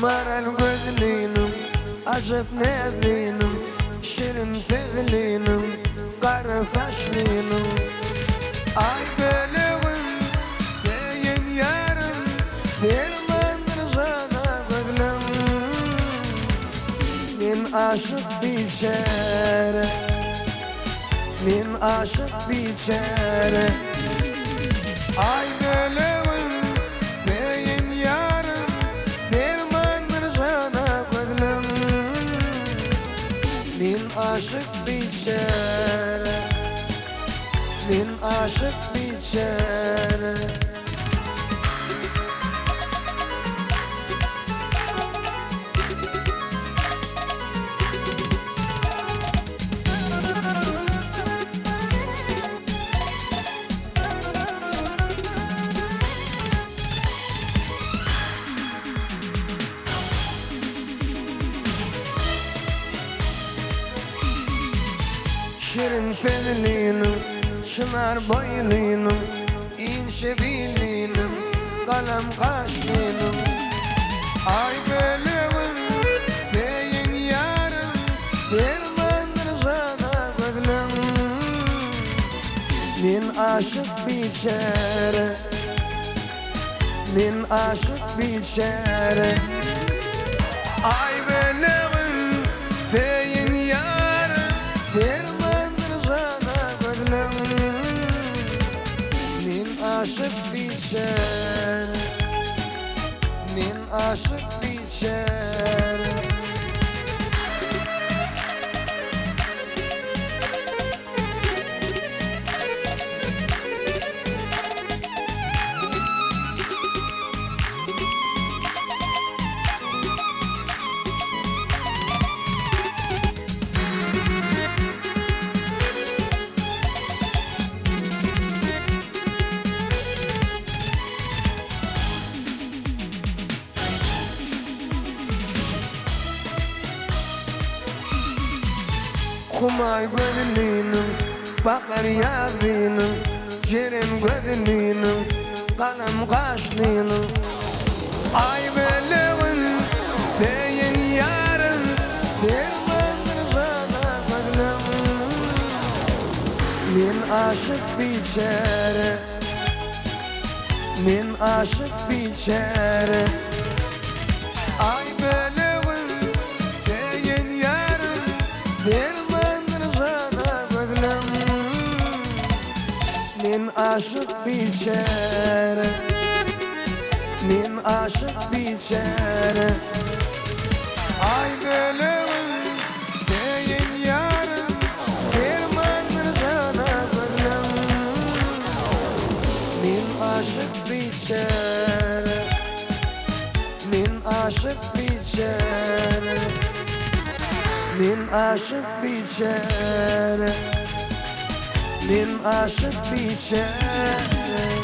Maral gözlüğünüm, acıp nevlinim, şirin sevlinim, kara saçlıyım. Ay bölüğüm, seyin yarım, dermandır sana gözlüm. Min aşık biçare, min aşık biçare. Ay bölüğüm, seyin yarım, dermandır sana gözlüm. Min aşık biçare, min aşık biçare. Şirin sevlinim, şınar boylinim, ince bilinim, kalem kaşlinim. Ay bölüğüm, seyin yarım, dermandır sana gözlüm. Min aşık biçare, min aşık biçare. Ay bölüğüm, seyin yarım, dermandır sana gözlüm. Min aşık biçare, min aşık biçare. Kumay gözlüğünüm, bakar yazlığınım, şirin gözlüğünüm, kalem kaşlığınım. Ay bölüğüm, seyin yarım, dermandır sana gözlüm. Min aşık biçare, min aşık biçare. Ay bölüğüm, seyin yarım, dermandır sana gözlüm. Min aşık biçare, min aşık biçare. Ay bölüğüm, seyin yarım, dermandır sana gözlüm. Min aşık biçare, min aşık biçare. Min aşık biçare, min aşık biçare.